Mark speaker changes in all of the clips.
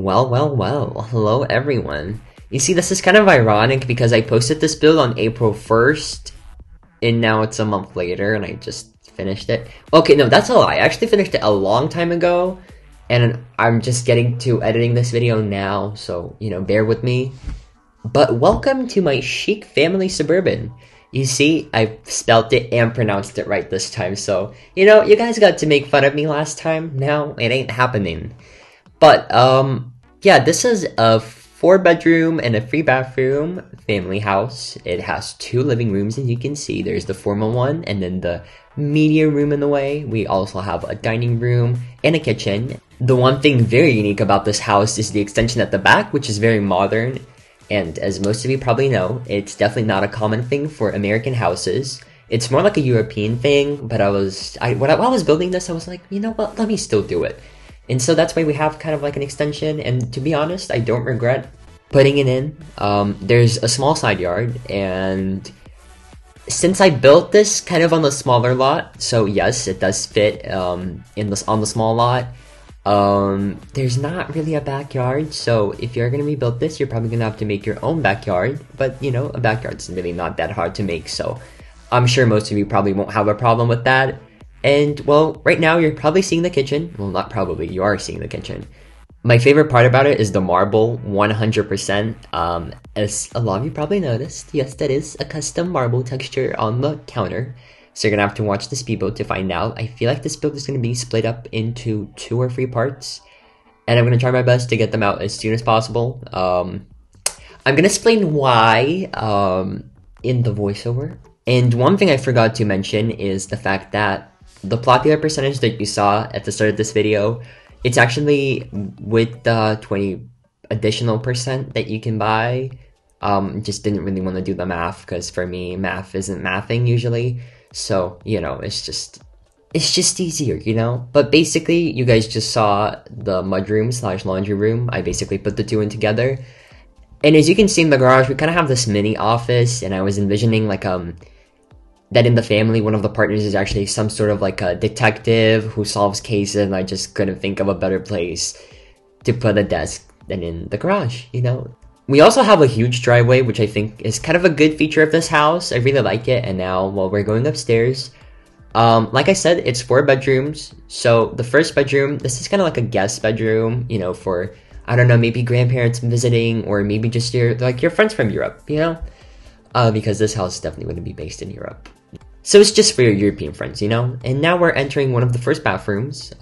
Speaker 1: Well, hello everyone. You see, this is kind of ironic because I posted this build on April 1st, and now it's a month later, and I just finished it. Okay, no, that's a lie. I actually finished it a long time ago, and I'm just getting to editing this video now, so, bear with me. But welcome to my chic family Suburban. You see, I spelt it and pronounced it right this time, so, you guys got to make fun of me last time. Now, it ain't happening. But, yeah, this is a 4-bedroom and a 3-bathroom family house. It has 2 living rooms, as you can see. There's the formal one, and then the media room in the way. We also have a dining room and a kitchen. The one thing very unique about this house is the extension at the back, which is very modern. And as most of you probably know, it's definitely not a common thing for American houses. It's more like a European thing, but while I was building this, I was like, you know what, let me still do it. And so that's why we have kind of like an extension, and to be honest, I don't regret putting it in. There's a small side yard, and since I built this kind of on the smaller lot, so yes, it does fit on the small lot. There's not really a backyard, so if you're gonna rebuild this, you're probably gonna have to make your own backyard, but a backyard's really not that hard to make, so I'm sure most of you probably won't have a problem with that. And, well, right now you're probably seeing the kitchen. Well, not probably, you are seeing the kitchen. My favorite part about it is the marble, 100%. As a lot of you probably noticed, yes, that is a custom marble texture on the counter. So you're gonna have to watch the speed build to find out. I feel like this build is gonna be split up into 2 or 3 parts, and I'm gonna try my best to get them out as soon as possible. I'm gonna explain why in the voiceover. And one thing I forgot to mention is the fact that the popular percentage that you saw at the start of this video, it's actually with the 20 additional percent that you can buy. Just didn't really want to do the math because for me, math isn't mathing usually. So, it's just easier, But basically, you guys just saw the mudroom / laundry room. I basically put the 2 in together. And as you can see in the garage, we kind of have this mini office, and I was envisioning like that in the family, one of the partners is actually some sort of like a detective who solves cases, and I just couldn't think of a better place to put a desk than in the garage, We also have a huge driveway, which I think is kind of a good feature of this house. I really like it. And now, while we're going upstairs, like I said, it's 4 bedrooms. So the first bedroom, this is kind of like a guest bedroom, for, I don't know, maybe grandparents visiting, or maybe just your friends from Europe, because this house is definitely going to be based in Europe. So it's just for your European friends, And now we're entering one of the first bathrooms.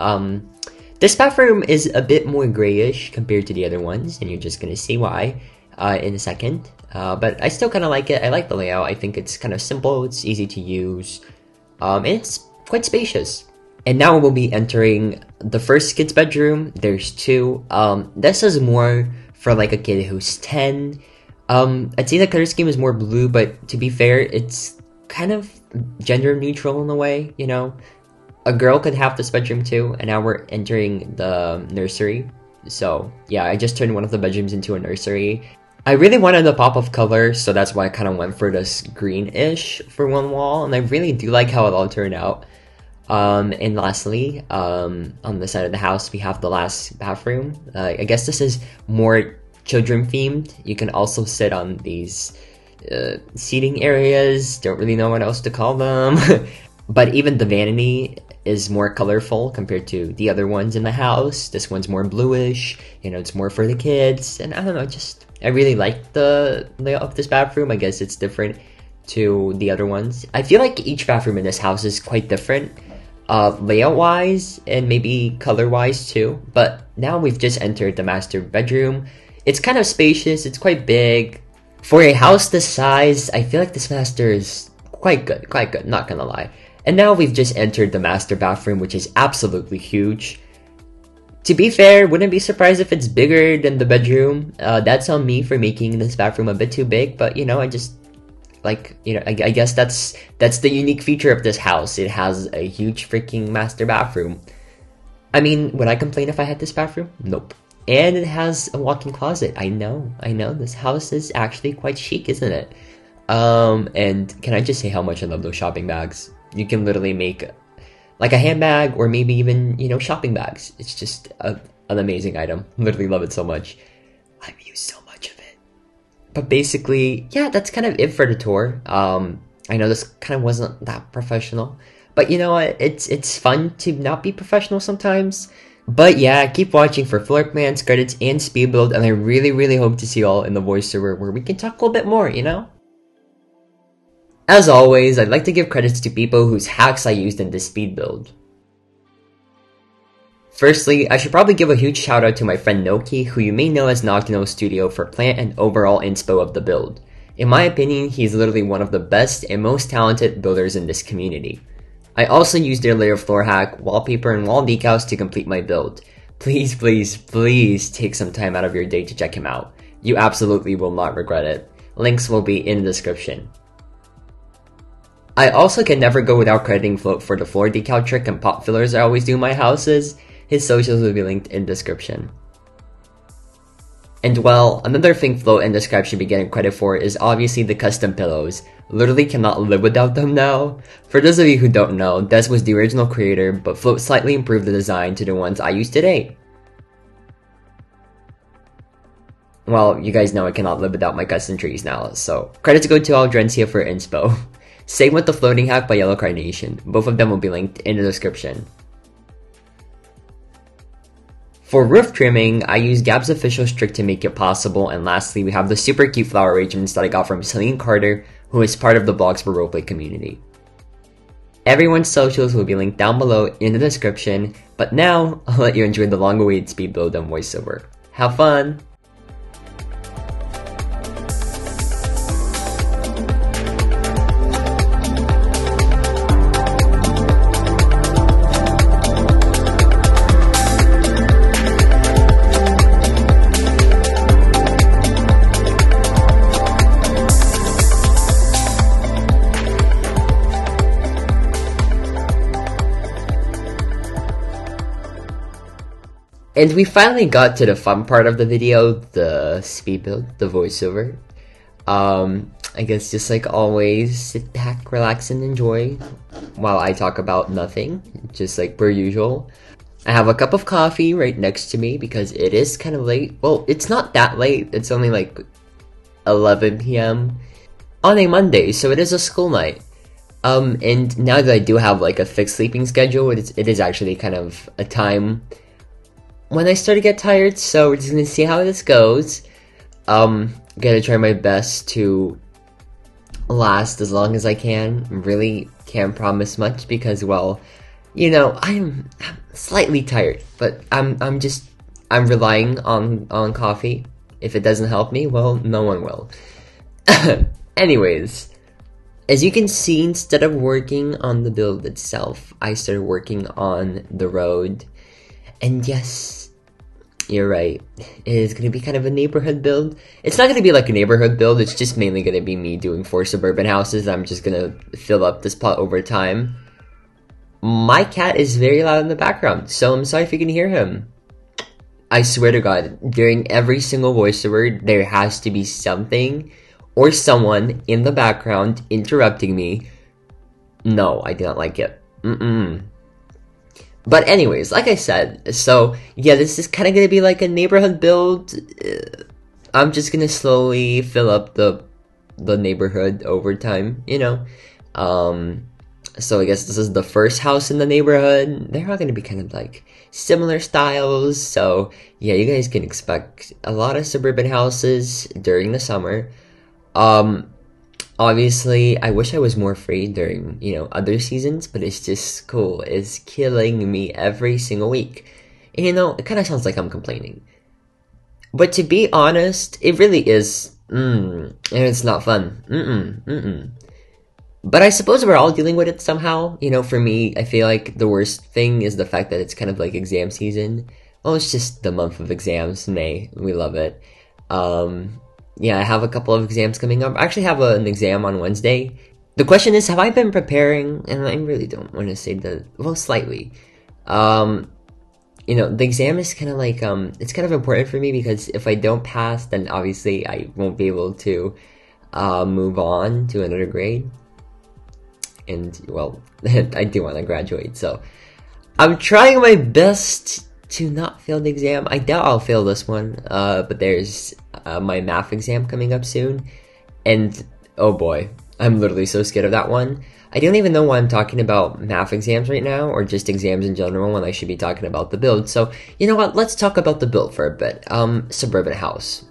Speaker 1: This bathroom is a bit more grayish compared to the other ones, and you're just going to see why in a second. But I still kind of like it. I like the layout. I think it's kind of simple. It's easy to use. And it's quite spacious. And now we'll be entering the first kid's bedroom. There's 2. This is more for like a kid who's 10. I'd say the color scheme is more blue, but to be fair, it's kind of gender neutral in a way, A girl could have this bedroom too, and now we're entering the nursery. So yeah, I just turned one of the bedrooms into a nursery. I really wanted a pop of color, so that's why I kind of went for this greenish for one wall, and I really do like how it all turned out. And lastly, on the side of the house, we have the last bathroom. I guess this is more children themed. You can also sit on these seating areas. Don't really know what else to call them. But even the vanity is more colorful compared to the other ones in the house. This one's more bluish, it's more for the kids. And I don't know, I really like the layout of this bathroom. I guess it's different to the other ones. I feel like each bathroom in this house is quite different, layout-wise and maybe color-wise too. But now we've just entered the master bedroom. It's kind of spacious, it's quite big. For a house this size, I feel like this master is quite good, not gonna lie. And now we've just entered the master bathroom, which is absolutely huge. To be fair, wouldn't be surprised if it's bigger than the bedroom. That's on me for making this bathroom a bit too big, but I just like, I guess that's the unique feature of this house. It has a huge freaking master bathroom. I mean, would I complain if I had this bathroom? Nope. And it has a walk-in closet. I know, this house is actually quite chic, isn't it? And can I just say how much I love those shopping bags? You can literally make like a handbag, or maybe even, shopping bags. It's just an amazing item. Literally love it so much. I've used so much of it. But basically, yeah, that's kind of it for the tour. I know this kind of wasn't that professional, but you know what? It's fun to not be professional sometimes. But yeah, keep watching for floor plans, credits, and speed build, and I really hope to see you all in the voiceover where we can talk a little bit more, you know? As always, I'd like to give credits to people whose hacks I used in this speed build. Firstly, I should probably give a huge shout out to my friend Noki, who you may know as Noktunalstudio, for plant and overall inspo of the build. In my opinion, he is literally one of the best and most talented builders in this community. I also used their layer floor hack, wallpaper, and wall decals to complete my build. Please take some time out of your day to check him out. You absolutely will not regret it. Links will be in the description. I also can never go without crediting Float for the floor decal trick and pop fillers I always do in my houses. His socials will be linked in the description. And well, another thing Float and Describe should be getting credit for is obviously the custom pillows. Literally cannot live without them now. For those of you who don't know, Des was the original creator, but Float slightly improved the design to the ones I use today. Well, you guys know I cannot live without my custom trees now, so credits go to Aldrensia for inspo. Same with the floating hack by Yellow Carnation. Both of them will be linked in the description. For roof trimming, I use GabbsOfficial Strict to make it possible, and lastly, we have the super cute flower arrangements that I got from Iamcelinecarter, who is part of the Bloxburg roleplay community. Everyone's socials will be linked down below in the description, but now, I'll let you enjoy the long-awaited speed build and voiceover. Have fun! And we finally got to the fun part of the video, the speed build, the voiceover. I guess just like always, sit back, relax, and enjoy while I talk about nothing, just like per usual. I have a cup of coffee right next to me because it is kind of late. Well, it's not that late, it's only like 11 p.m. on a Monday, so it is a school night. And now that I do have like a fixed sleeping schedule, it is actually kind of a time when I start to get tired, so we're just gonna see how this goes. Gonna try my best to last as long as I can. Really can't promise much because, well, you know, I'm slightly tired, but I'm relying on coffee. If it doesn't help me, well, no one will. Anyways, as you can see, instead of working on the build itself, I started working on the road. And yes, you're right, it is going to be kind of a neighborhood build. It's not going to be like a neighborhood build, it's just mainly going to be me doing 4 suburban houses. I'm just going to fill up this plot over time. My cat is very loud in the background, so I'm sorry if you can hear him. I swear to God, during every single voiceover, there has to be something or someone in the background interrupting me. No, I do not like it. But anyways, like I said, so yeah, this is kind of going to be like a neighborhood build. I'm just going to slowly fill up the neighborhood over time, you know. So I guess this is the first house in the neighborhood. They're all going to be kind of like similar styles. So yeah, you guys can expect a lot of suburban houses during the summer. Obviously, I wish I was more free during, you know, other seasons, but it's just school is killing me every single week. And, you know, it kind of sounds like I'm complaining. But to be honest, it really is, and it's not fun. But I suppose we're all dealing with it somehow. You know, for me, I feel like the worst thing is the fact that it's kind of like exam season. Well, it's just the month of exams, May. We love it. Yeah, I have a couple of exams coming up. I actually have an exam on Wednesday. The question is, have I been preparing? And I really don't want to say that, well, slightly. You know, the exam is kind of like, it's kind of important for me because if I don't pass, then obviously I won't be able to move on to another grade. And, well, I do want to graduate, so I'm trying my best to not fail the exam. I doubt I'll fail this one, but there's my math exam coming up soon, and oh boy, I'm literally so scared of that one. I don't even know why I'm talking about math exams right now, or just exams in general, when I should be talking about the build. So, you know what, let's talk about the build for a bit. Suburban house.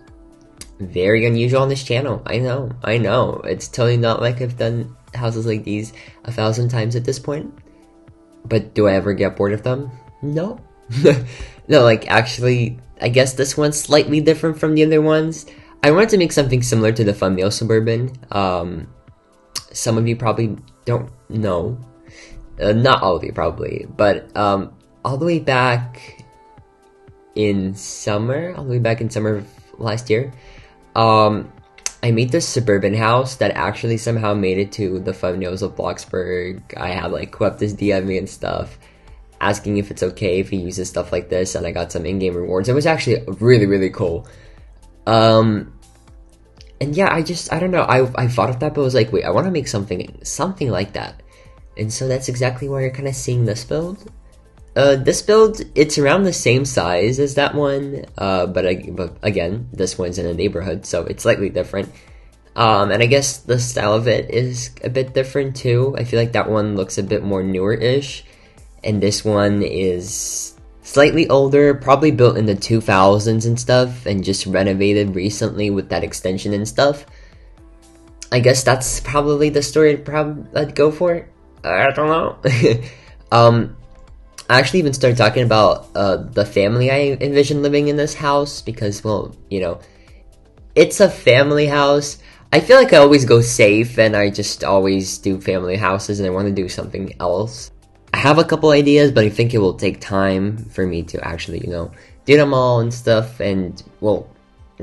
Speaker 1: Very unusual on this channel. I know. It's totally not like I've done houses like these 1,000 times at this point. But do I ever get bored of them? No. No, like, actually, I guess this one's slightly different from the other ones. I wanted to make something similar to the thumbnail Suburban. Some of you probably don't know. Not all of you, probably. But, all the way back in summer of last year, I made this Suburban house that actually somehow made it to the thumbnails of Bloxburg. I had, like, Queptus DM me and stuff, asking if it's okay if he uses stuff like this, and I got some in-game rewards. It was actually really, really cool. And yeah, I don't know, I thought of that, but was like, wait, I want to make something like that. And so that's exactly why you're kind of seeing this build. This build, it's around the same size as that one, but again, this one's in a neighborhood, so it's slightly different. And I guess the style of it is a bit different too. I feel like that one looks a bit more newer-ish, and this one is slightly older, probably built in the 2000s and stuff, and just renovated recently with that extension and stuff. I guess that's probably the story I'd go for. I don't know. I actually even started talking about the family I envision living in this house, because, well, you know, it's a family house. I feel like I always go safe, and I just always do family houses, and I want to do something else. I have a couple ideas, but I think it will take time for me to actually, you know, do them all and stuff. And, well,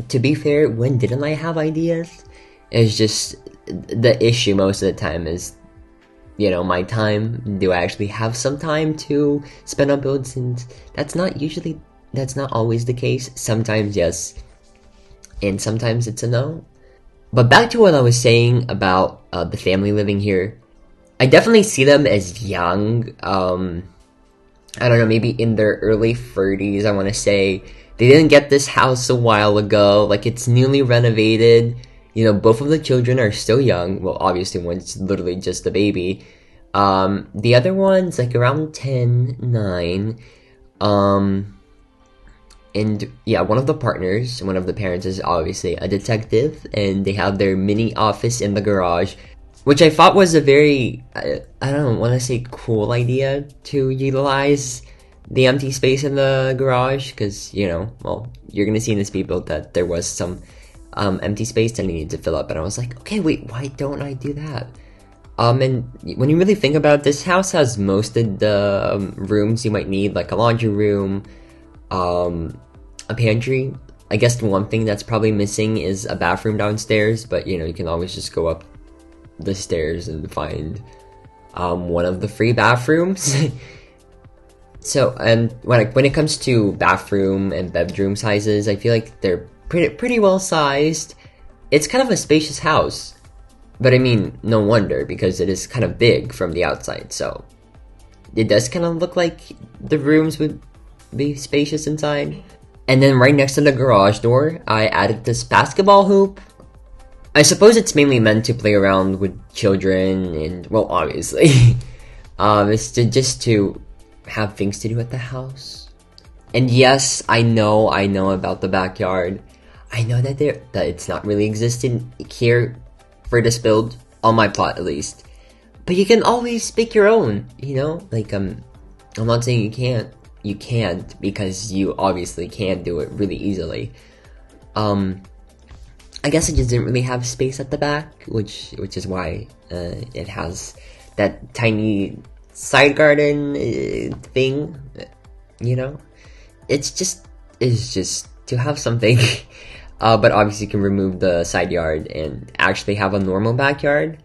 Speaker 1: to be fair, when didn't I have ideas? It's just, the issue most of the time is, you know, my time. Do I actually have some time to spend on builds? And that's not always the case. Sometimes yes, and sometimes it's a no. But back to what I was saying about the family living here. I definitely see them as young. I don't know, maybe in their early 30s, I want to say. They didn't get this house a while ago. Like, it's newly renovated. You know, both of the children are still young. Well, obviously, one's literally just a baby. The other one's like around 10, 9. And yeah, one of the parents is obviously a detective, and they have their mini office in the garage, which I thought was a very, I don't want to say cool idea to utilize the empty space in the garage, because, you know, well, you're going to see in this speedbuild that there was some empty space that I needed to fill up, and I was like, okay, wait, why don't I do that? And when you really think about it, this house has most of the rooms you might need, like a laundry room, a pantry. I guess the one thing that's probably missing is a bathroom downstairs, but, you know, you can always just go up the stairs and find one of the free bathrooms. So, and when it comes to bathroom and bedroom sizes, I feel like they're pretty well sized. It's kind of a spacious house, but I mean, no wonder, because it is kind of big from the outside. So it does kind of look like the rooms would be spacious inside. And then right next to the garage door, I added this basketball hoop. I suppose it's mainly meant to play around with children, and, well, obviously, it's just to have things to do at the house. And yes, I know about the backyard. I know that it's not really existing here for this build, on my plot at least. But you can always make your own, you know? Like, I'm not saying you can't. You can't, because you obviously can do it really easily. I guess I just didn't really have space at the back, which is why it has that tiny side garden thing, you know? It's just to have something. But obviously you can remove the side yard and actually have a normal backyard.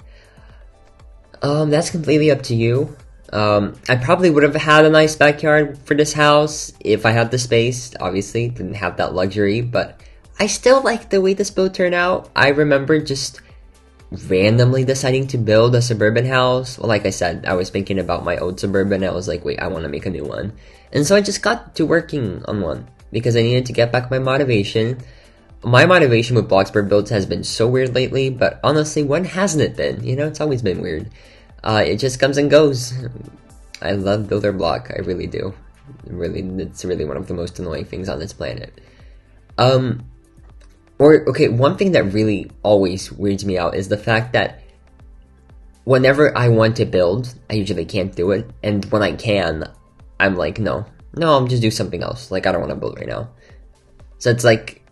Speaker 1: That's completely up to you. I probably would have had a nice backyard for this house if I had the space. Obviously, didn't have that luxury, but I still like the way this build turned out. I remember just randomly deciding to build a Suburban house. Well, like I said, I was thinking about my old Suburban. I was like, wait, I want to make a new one. And so I just got to working on one because I needed to get back my motivation. My motivation with Bloxburg builds has been so weird lately, but honestly, when hasn't it been? You know, it's always been weird. It just comes and goes. I love FloatRoblox, I really do. It's really one of the most annoying things on this planet. Okay, one thing that really always weirds me out is the fact that whenever I want to build, I usually can't do it, and when I can, I'm like, no, I'll just do something else. Like, I don't want to build right now. So it's like,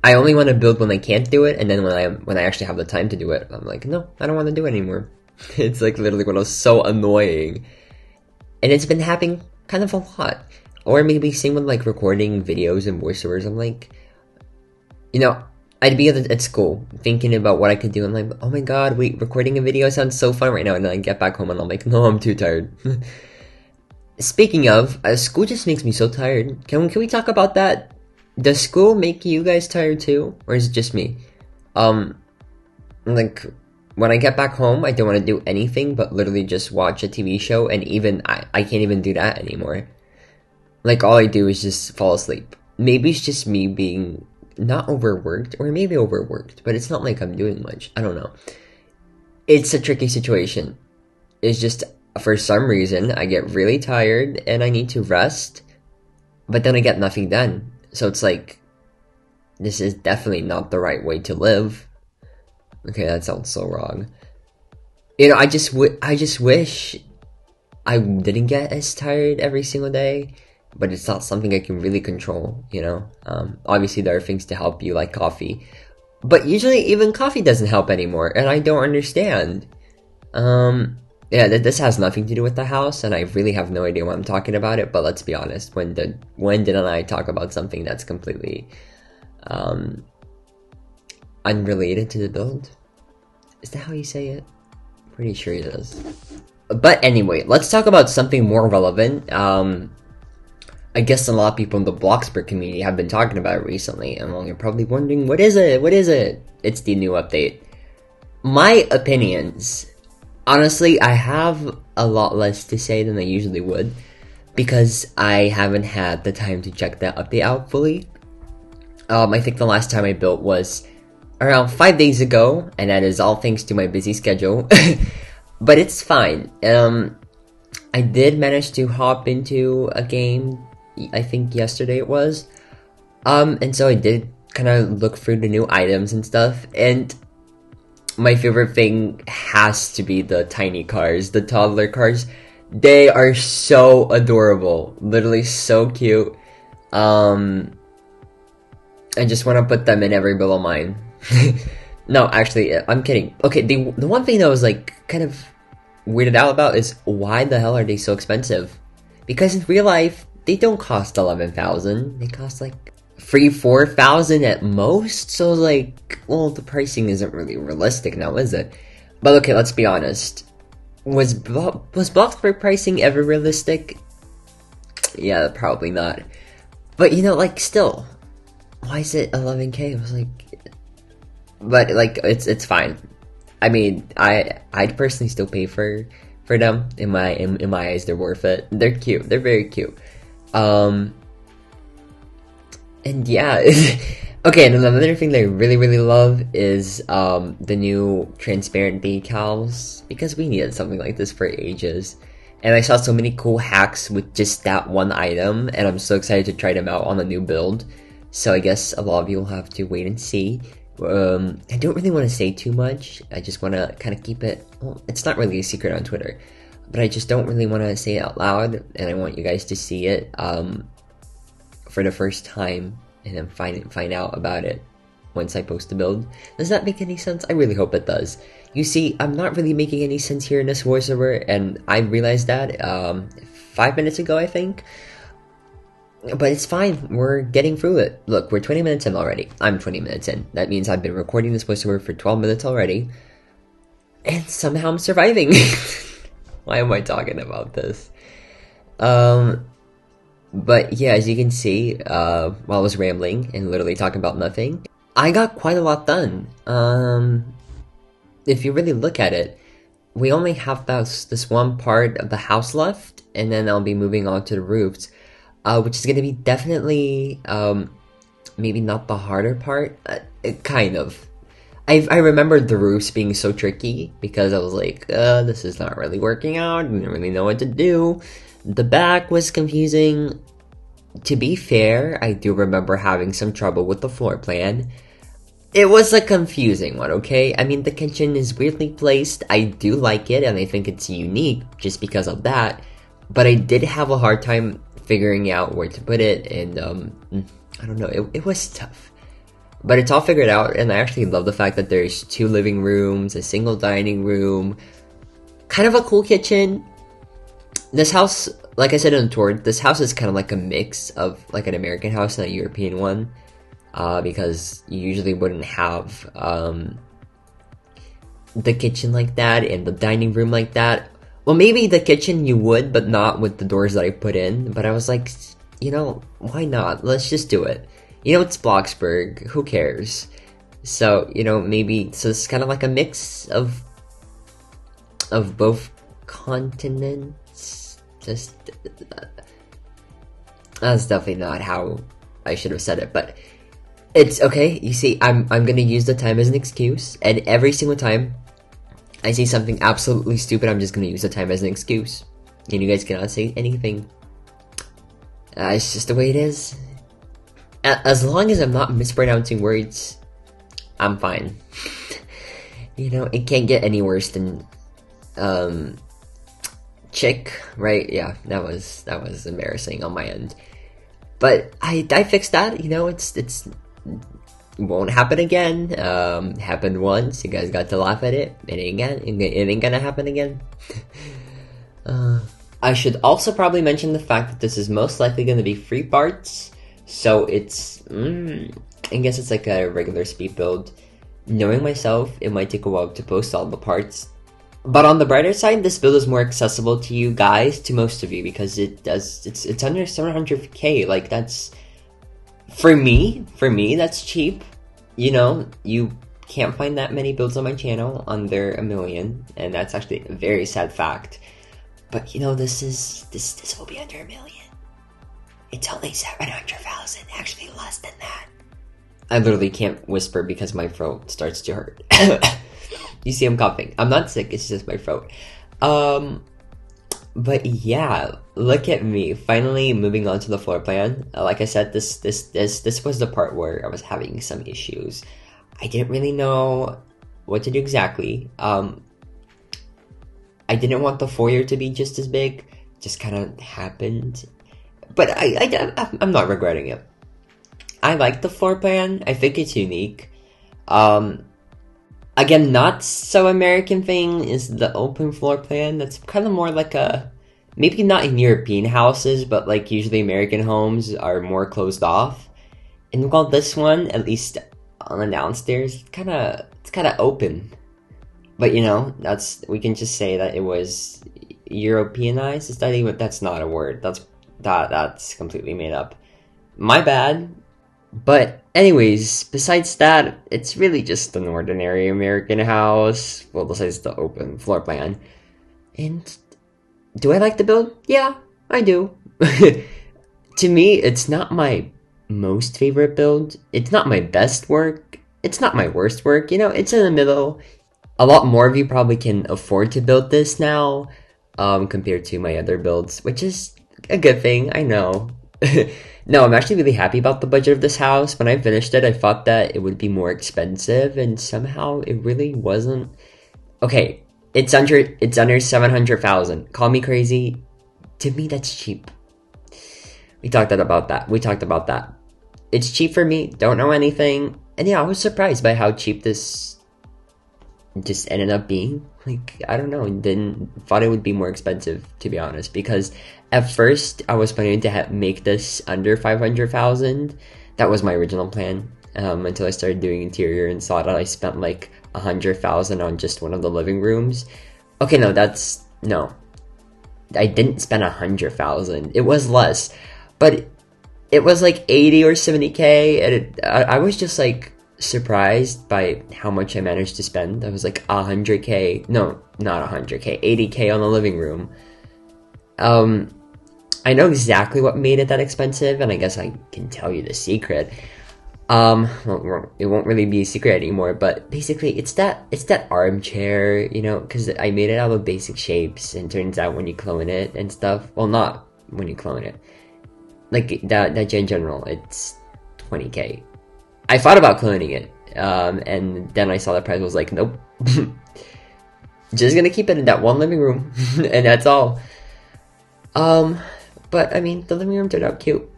Speaker 1: I only want to build when I can't do it, and then when I actually have the time to do it, I'm like, no, I don't want to do it anymore. It's like literally what was so annoying. And it's been happening kind of a lot. Or maybe same with like recording videos and voiceovers. I'm like, you know, I'd be at school thinking about what I could do. I'm like, oh my god, wait, recording a video sounds so fun right now. And then I get back home and I'm like, no, I'm too tired. Speaking of, school just makes me so tired. Can we talk about that? Does school make you guys tired too? Or is it just me? Like, when I get back home, I don't want to do anything but literally just watch a TV show, and even I can't even do that anymore. Like, all I do is just fall asleep. Maybe it's just me being not overworked, or maybe overworked, but it's not like I'm doing much. I don't know. It's a tricky situation. It's just, for some reason, I get really tired, and I need to rest, but then I get nothing done. So it's like, this is definitely not the right way to live. Okay, that sounds so wrong. You know, I just wish I didn't get as tired every single day, but it's not something I can really control, you know? Obviously, there are things to help you, like coffee. But usually, even coffee doesn't help anymore, and I don't understand. Yeah, this has nothing to do with the house, and I really have no idea why I'm talking about it, but let's be honest, when didn't I talk about something that's completely, unrelated to the build? Is that how you say it? Pretty sure it is. But anyway, let's talk about something more relevant. I guess a lot of people in the Bloxburg community have been talking about it recently, and well, you're probably wondering, what is it? What is it? It's the new update. My opinions. Honestly, I have a lot less to say than I usually would, because I haven't had the time to check that update out fully. I think the last time I built was around 5 days ago, and that is all thanks to my busy schedule. But it's fine. I did manage to hop into a game, I think yesterday it was. And so I did kind of look through the new items and stuff, and my favorite thing has to be the tiny cars, the toddler cars. They are so adorable, literally so cute. I just want to put them in every build of mine. No, actually, I'm kidding. Okay, the one thing that I was like kind of weirded out about is why the hell are they so expensive? Because in real life, they don't cost 11,000. They cost like 3,000-4,000 at most. So like, well, the pricing isn't really realistic now, is it? But okay, let's be honest. Was Bloxburg pricing ever realistic? Yeah, probably not. But you know, like, still, why is it 11K? I was like, but like, it's fine. I mean, I'd personally still pay for them. In my eyes, they're worth it. They're cute. They're very cute. And yeah. Okay, and another thing that I really love is the new transparent decals, because we needed something like this for ages. And I saw so many cool hacks with just that one item, and I'm so excited to try them out on a new build. So I guess a lot of you will have to wait and see. I don't really want to say too much. I just want to kind of keep it, well, it's not really a secret on Twitter, but I just don't really want to say it out loud, and I want you guys to see it for the first time, and then find out about it once I post the build. Does that make any sense? I really hope it does. You see, I'm not really making any sense here in this voiceover, and I realized that 5 minutes ago, I think. But it's fine, we're getting through it. Look, we're 20 minutes in already. I'm 20 minutes in. That means I've been recording this voiceover for 12 minutes already. And somehow I'm surviving. Why am I talking about this? But yeah, as you can see, while I was rambling and literally talking about nothing, I got quite a lot done. if you really look at it, we only have this one part of the house left, and then I'll be moving on to the roofs, which is going to be definitely, maybe not the harder part, kind of. I remember the roofs being so tricky, because I was like, this is not really working out, I didn't really know what to do. The back was confusing. To be fair, I do remember having some trouble with the floor plan. It was a confusing one, okay? I mean, the kitchen is weirdly placed. I do like it, and I think it's unique just because of that. But I did have a hard time figuring out where to put it, and I don't know, it was tough. But it's all figured out, and I actually love the fact that there's 2 living rooms, a single dining room, kind of a cool kitchen. This house, like I said in the tour, this house is kind of like a mix of like an American house and a European one. Because you usually wouldn't have the kitchen like that and the dining room like that. Well, maybe the kitchen you would, but not with the doors that I put in. But I was like, you know, why not? Let's just do it. You know, it's Bloxburg. Who cares? So, you know, maybe, so it's kind of like a mix of both continents. Just, that's definitely not how I should have said it, but it's okay. You see, I'm gonna use the time as an excuse, and every single time I see something absolutely stupid, I'm just gonna use the time as an excuse, and you guys cannot say anything. It's just the way it is. As long as I'm not mispronouncing words, I'm fine. You know, it can't get any worse than Chic, right? Yeah, that was embarrassing on my end. But I fixed that. You know, it won't happen again. Happened once. You guys got to laugh at it. It ain't gonna happen again. I should also probably mention the fact that this is most likely gonna be free parts. So it's, I guess it's like a regular speed build. Knowing myself, it might take a while to post all the parts. But on the brighter side, this build is more accessible to you guys, to most of you, because it's under 700k. Like, that's, for me, that's cheap. You know, you can't find that many builds on my channel under 1 million, and that's actually a very sad fact. But you know, this will be under 1 million. It's only 700,000, actually less than that. I literally can't whisper because my throat starts to hurt. You see, I'm coughing. I'm not sick, it's just my throat. But yeah, look at me, finally moving on to the floor plan. Like I said, this was the part where I was having some issues. I didn't really know what to do exactly. I didn't want the foyer to be just as big. Just kind of happened. But I'm not regretting it. I like the floor plan. I think it's unique. Again, not so American thing is the open floor plan. That's kind of more like a, maybe not in European houses, but like usually American homes are more closed off. And while this one, at least on the downstairs, it's kind of open. But you know, we can just say that it was Europeanized. Is that even? That's not a word. That's completely made up. My bad. But anyways, besides that, it's really just an ordinary American house. Well, besides the open floor plan. And do I like the build? Yeah, I do. To me, it's not my most favorite build. It's not my best work. It's not my worst work. You know, it's in the middle. A lot more of you probably can afford to build this now, compared to my other builds, which is a good thing, I know. No, I'm actually really happy about the budget of this house. When I finished it, I thought that it would be more expensive, and somehow it really wasn't. Okay, it's under 700,000. Call me crazy. To me, that's cheap. We talked about that. It's cheap for me. Don't know anything, and yeah, I was surprised by how cheap this just ended up being. Like, I don't know, thought it would be more expensive, to be honest, because at first I was planning to make this under 500,000. That was my original plan, until I started doing interior and saw that I spent like 100,000 on just one of the living rooms. Okay, no, I didn't spend 100,000. It was less, but it was like 80 or 70k, and I was just like, surprised by how much I managed to spend. I was like 100k, no, not 100k, 80k on the living room. I know exactly what made it that expensive, and I guess I can tell you the secret. Well, it won't really be a secret anymore, but basically it's that armchair, you know, because I made it out of basic shapes, and turns out when you clone it and stuff, well, not when you clone it, like that in general, it's 20k. I thought about cloning it, and then I saw the price, was like, nope. Just gonna keep it in that one living room, and that's all. But I mean, the living room turned out cute.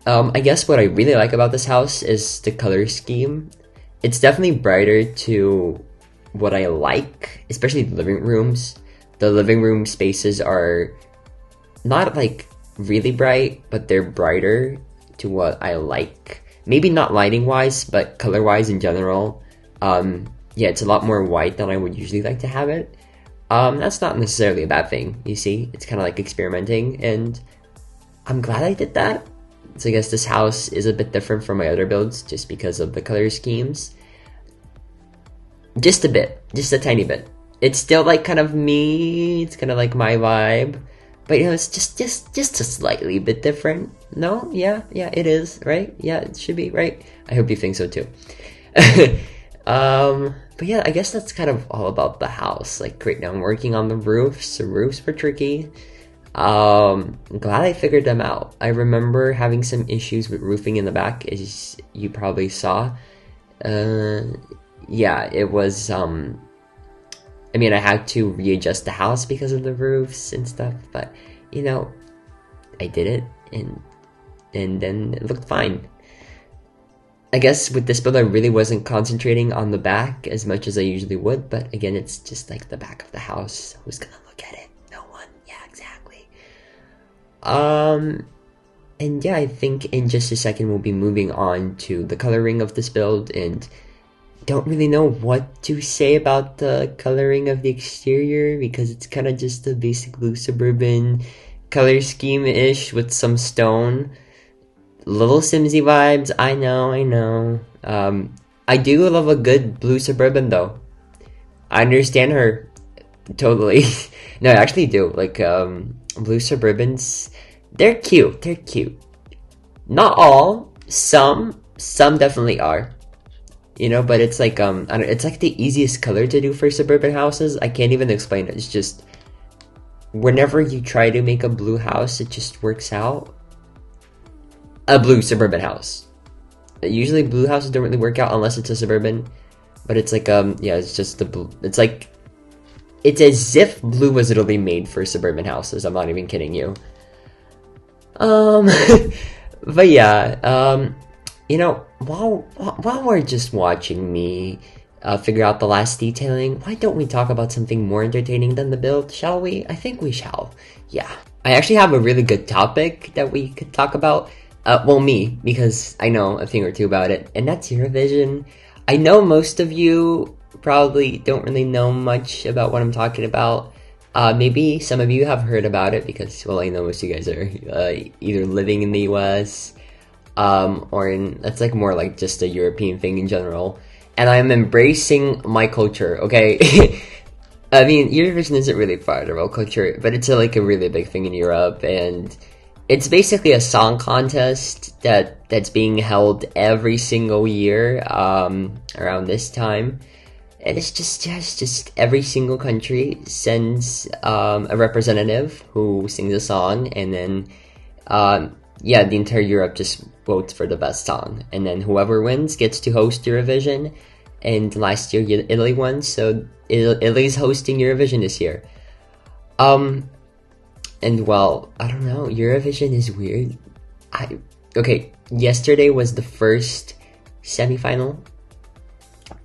Speaker 1: I guess what I really like about this house is the color scheme. It's definitely brighter to what I like, especially the living rooms. The living room spaces are not like really bright, but they're brighter to what I like. Maybe not lighting wise, but color wise in general. Yeah, it's a lot more white than I would usually like to have it. That's not necessarily a bad thing, you see. It's kind of like experimenting, and I'm glad I did that. So I guess this house is a bit different from my other builds just because of the color schemes. Just a bit, just a tiny bit. It's still like kind of me, it's kind of like my vibe, but you know, it's just a slightly bit different. No? Yeah, it is, right? Yeah, it should be, right? I hope you think so too. But yeah, I guess that's kind of all about the house. Like right now I'm working on the roofs. The roofs were tricky. I'm glad I figured them out. I remember having some issues with roofing in the back, as you probably saw. Yeah, it was, I mean, I had to readjust the house because of the roofs and stuff, but, you know, I did it, and then it looked fine. I guess with this build, I really wasn't concentrating on the back as much as I usually would, but again, it's just like the back of the house. Who's gonna look at it? No one. Yeah, exactly. And yeah, I think in just a second we'll be moving on to the coloring of this build, and don't really know what to say about the coloring of the exterior because it's kind of just a basic blue Suburban color scheme-ish with some stone. Little Simsy vibes, I know. I do love a good blue Suburban though. I understand her totally. No, I actually do. Like, blue Suburbans, they're cute. Not all, some definitely are. You know, but it's like, I don't, it's like the easiest color to do for suburban houses. I can't even explain it. It's just, whenever you try to make a blue house, it just works out. A blue suburban house. Usually blue houses don't really work out unless it's a suburban. But it's like, yeah, it's just the blue. It's like, it's as if blue was literally made for suburban houses. I'm not even kidding you. But yeah, you know, while we're just watching me figure out the last detailing, why don't we talk about something more entertaining than the build, shall we? I think we shall. Yeah. I actually have a really good topic that we could talk about. Well, me, because I know a thing or two about it, and that's Eurovision. I know most of you probably don't really know much about what I'm talking about. Maybe some of you have heard about it because, well, I know most of you guys are either living in the US, or that's like more like just a European thing in general. And I'm embracing my culture, okay? I mean, Eurovision isn't really part of our culture, but it's like a really big thing in Europe, and it's basically a song contest that's being held every single year around this time. And it's just every single country sends a representative who sings a song, and then yeah, the entire Europe just votes for the best song, and then whoever wins gets to host Eurovision. And last year Italy won, so Italy's hosting Eurovision this year. And well, I don't know, Eurovision is weird. Okay, yesterday was the first semifinal.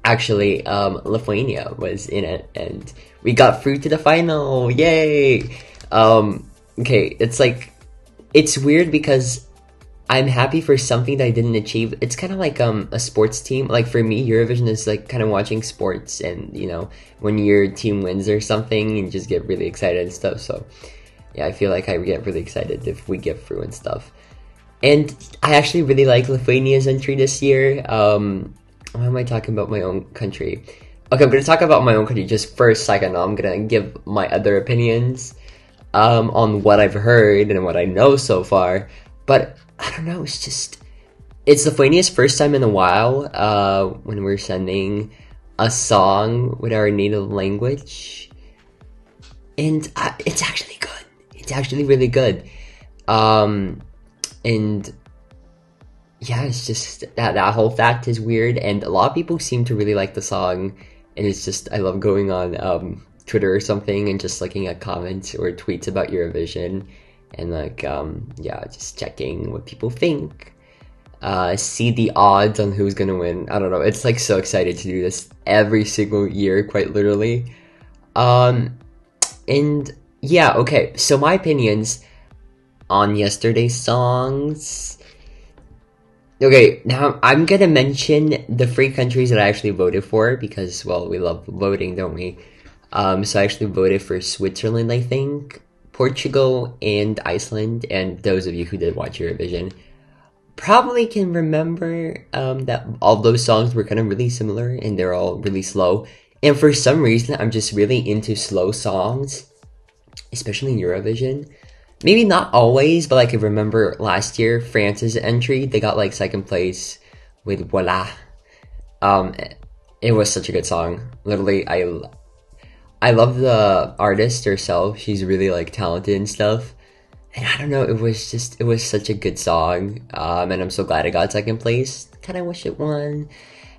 Speaker 1: Actually, Lithuania was in it, and we got through to the final. Yay! Okay, it's like, it's weird because I'm happy for something that I didn't achieve. It's kind of like a sports team. Like for me, Eurovision is like kind of watching sports, and you know, when your team wins or something, you just get really excited and stuff. So yeah, I feel like I get really excited if we get through and stuff. And I actually really like Lithuania's entry this year. why am I talking about my own country? Okay, I'm gonna talk about my own country just for a second. I'm gonna give my other opinions on what I've heard and what I know so far. But I don't know, it's the funniest first time in a while when we're sending a song with our native language. And it's actually good. It's actually really good. And yeah, it's just that whole fact is weird, and a lot of people seem to really like the song, and it's just, I love going on Twitter or something and just looking at comments or tweets about Eurovision, and like yeah, just checking what people think, see the odds on who's gonna win. I don't know, it's like so excited to do this every single year, quite literally. And yeah, okay, so my opinions on yesterday's songs. Okay, now I'm gonna mention the 3 countries that I actually voted for because, well, we love voting, don't we? So I actually voted for Switzerland, I think, Portugal, and Iceland. And those of you who did watch Eurovision probably can remember that all those songs were kind of really similar and they're all really slow. And for some reason, I'm just really into slow songs, especially in Eurovision. Maybe not always, but like I remember last year, France's entry, they got like 2nd place with Voila. It was such a good song. Literally, I love the artist herself. She's really like talented and stuff. And I don't know, it was such a good song. And I'm so glad it got 2nd place. Kinda wish it won.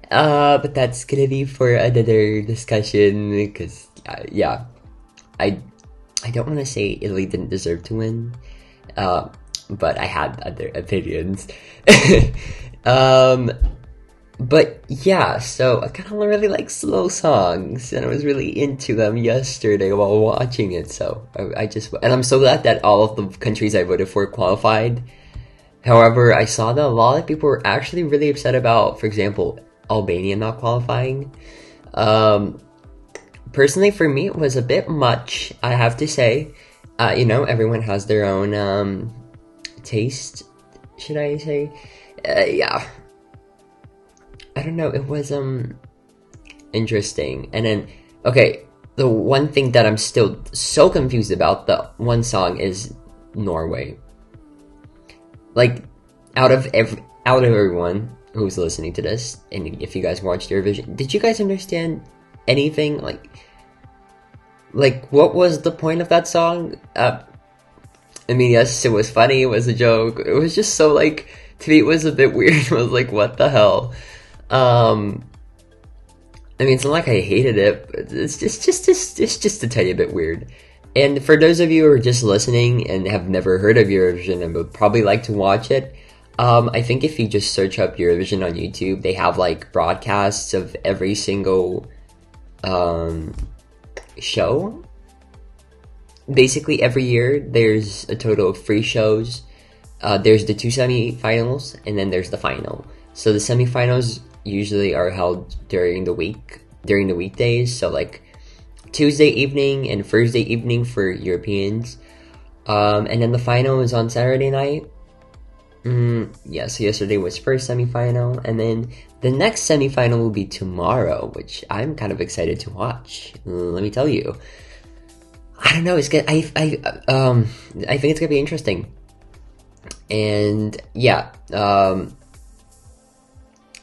Speaker 1: But that's gonna be for another discussion, because yeah, I don't want to say Italy didn't deserve to win, but I had other opinions. But yeah, so I kind of really like slow songs, and I was really into them yesterday while watching it. So and I'm so glad that all of the countries I voted for qualified. However, I saw that a lot of people were actually really upset about, for example, Albania not qualifying. Personally, for me, it was a bit much, I have to say. You know, everyone has their own taste, should I say? Yeah. I don't know, it was interesting. And then, okay, the one thing that I'm still so confused about, the one song, is Norway. Like, out of everyone who's listening to this, and if you guys watched Eurovision, did you guys understand anything? Like, what was the point of that song? I mean, yes, it was funny, it was a joke. It was just so, like, to me, it was a bit weird. It was like, what the hell? I mean, it's not like I hated it, but it's just a tiny bit weird. And for those of you who are just listening and have never heard of Eurovision and would probably like to watch it, I think if you just search up Eurovision on YouTube, they have, like, broadcasts of every single show. Basically, every year there's a total of 3 shows. There's the 2 semi-finals, and then there's the final. So the semi-finals usually are held during the weekdays, so like Tuesday evening and Thursday evening for Europeans, and then the final is on Saturday night. Yeah, so yesterday was first semi-final, and then the next semi-final will be tomorrow, which I'm kind of excited to watch. Let me tell you, I don't know, it's good. I think it's gonna be interesting. And yeah,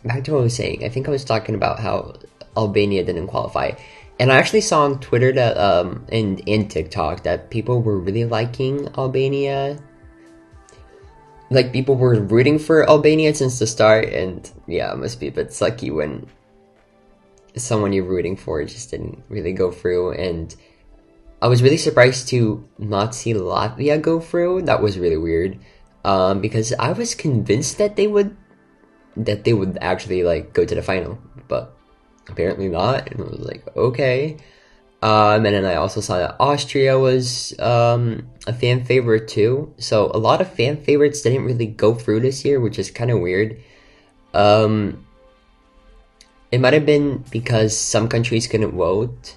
Speaker 1: back to what I was saying. I think I was talking about how Albania didn't qualify, and I actually saw on Twitter that and TikTok that people were really liking Albania. Like, people were rooting for Albania since the start, and yeah, it must be a bit sucky when someone you're rooting for just didn't really go through. And I was really surprised to not see Latvia go through. That was really weird, because I was convinced that they would actually, like, go to the final, but apparently not. And I was like, okay. And then I also saw that Austria was a fan favorite too. So a lot of fan favorites didn't really go through this year, which is kind of weird. It might have been because some countries couldn't vote.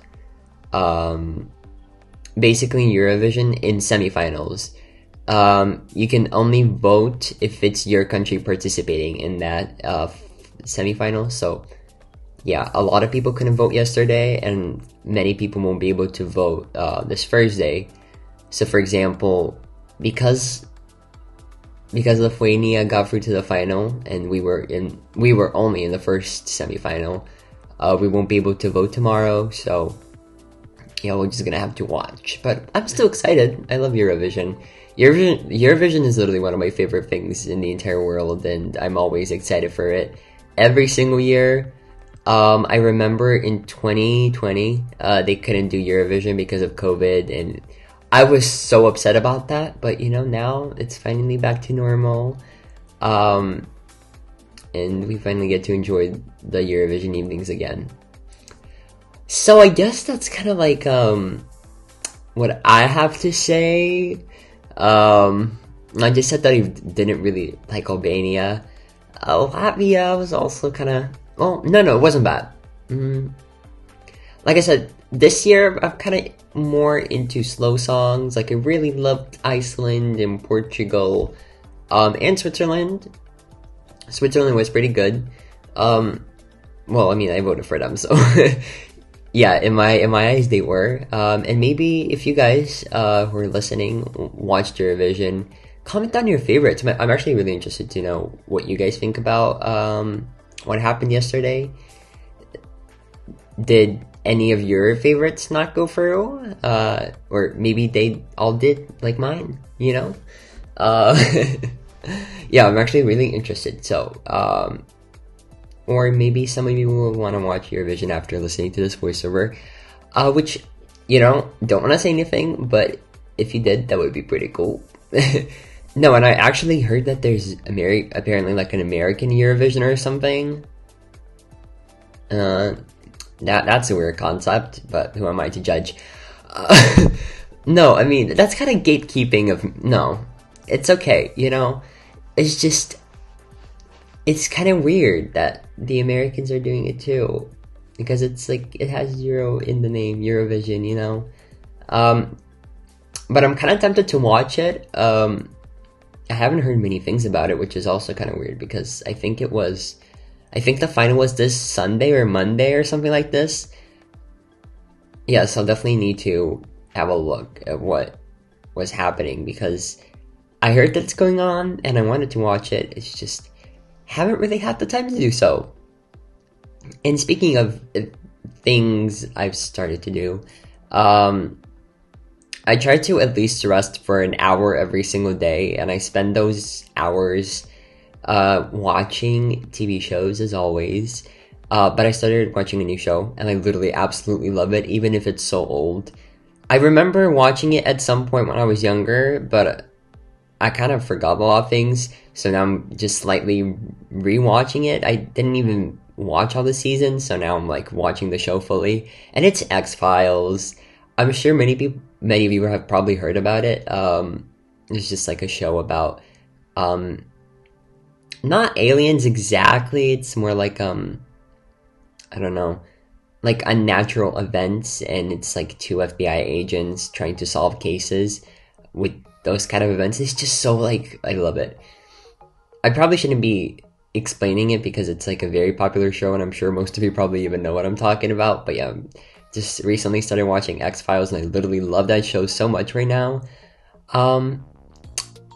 Speaker 1: Basically, in Eurovision, in semifinals, you can only vote if it's your country participating in that semifinal. So yeah, a lot of people couldn't vote yesterday, and many people won't be able to vote this Thursday. So, for example, because Lithuania got through to the final, and we were only in the first semifinal, we won't be able to vote tomorrow. So, yeah, we're just gonna have to watch. But I'm still excited. I love Eurovision. Eurovision is literally one of my favorite things in the entire world, and I'm always excited for it. Every single year. I remember in 2020, they couldn't do Eurovision because of COVID, and I was so upset about that. But you know, now it's finally back to normal, and we finally get to enjoy the Eurovision evenings again. So I guess that's kind of like what I have to say. I just said that I didn't really like Albania. Latvia was also kind of, well, no, it wasn't bad. Like I said, this year I'm kind of more into slow songs. Like I really loved Iceland and Portugal, and Switzerland. Switzerland was pretty good. Well, I mean, I voted for them, so yeah, in my eyes they were. And maybe if you guys who are listening watched Eurovision, comment down your favorites. I'm actually really interested to know what you guys think about what happened yesterday. Did any of your favorites not go through? Or maybe they all did, like mine, you know? Yeah, I'm actually really interested. So, or maybe some of you will want to watch Eurovision after listening to this voiceover, which, you know, don't want to say anything, but if you did, that would be pretty cool. No, and I actually heard that there's apparently like an American Eurovision or something. That's a weird concept, but who am I to judge? No, I mean, that's kind of gatekeeping of, no, it's okay, you know? It's just, it's kind of weird that the Americans are doing it too, because it's like, it has Euro in the name, Eurovision, you know? But I'm kind of tempted to watch it. I haven't heard many things about it, which is also kind of weird, because I think the final was this Sunday or Monday or something like this. Yeah, so I'll definitely need to have a look at what was happening, because I heard that it's going on and I wanted to watch it. It's just, haven't really had the time to do so. And speaking of things I've started to do, I try to at least rest for an hour every single day, and I spend those hours watching TV shows as always. But I started watching a new show, and I literally absolutely love it, even if it's so old. I remember watching it at some point when I was younger, but I kind of forgot a lot of things, so now I'm just slightly rewatching it. I didn't even watch all the seasons, so now I'm like watching the show fully, and it's X-Files. I'm sure many of you have probably heard about it. It's just like a show about, not aliens exactly, it's more like, I don't know, like unnatural events, and it's like two FBI agents trying to solve cases with those kind of events. It's just so, like, I love it. I probably shouldn't be explaining it because it's like a very popular show, and I'm sure most of you probably even know what I'm talking about, but yeah, just recently started watching X-Files, and I literally love that show so much right now.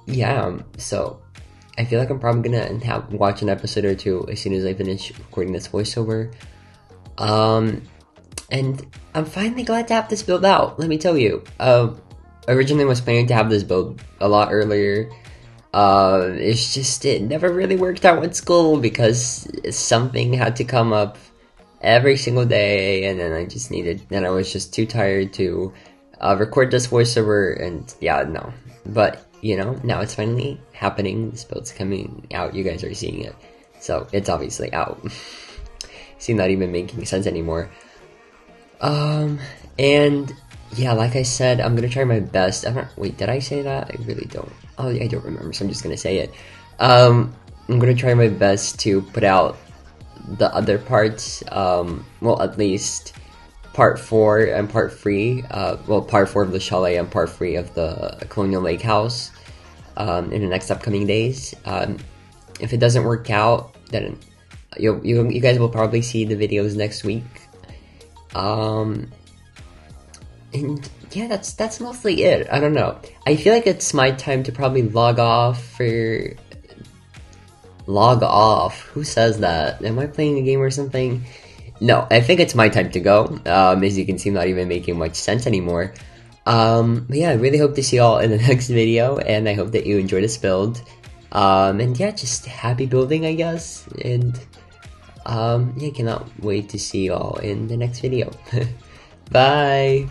Speaker 1: Yeah, so I feel like I'm probably gonna watch an episode or two as soon as I finish recording this voiceover. And I'm finally glad to have this build out, let me tell you. Originally was planning to have this build a lot earlier. It's just, it never really worked out with school because something had to come up every single day, and then I was just too tired to record this voiceover, and yeah, no. But, you know, now it's finally happening. This build's coming out, you guys are seeing it. So, it's obviously out. See, not even making sense anymore. And yeah, like I said, I'm gonna try my best. Wait, did I say that? I really don't. Oh, I don't remember, so I'm just gonna say it. I'm gonna try my best to put out the other parts, well, at least part 4 and part 3, part 4 of the chalet and part 3 of the Colonial Lake House, in the next upcoming days. If it doesn't work out, then You guys will probably see the videos next week. And yeah, that's mostly it. I don't know. I feel like it's my time to probably log off. Who says that? Am I playing a game or something? No, I think it's my time to go. As you can see, I'm not even making much sense anymore. But yeah, I really hope to see you all in the next video, and I hope that you enjoy this build. And yeah, just happy building, I guess. And yeah, cannot wait to see you all in the next video. Bye!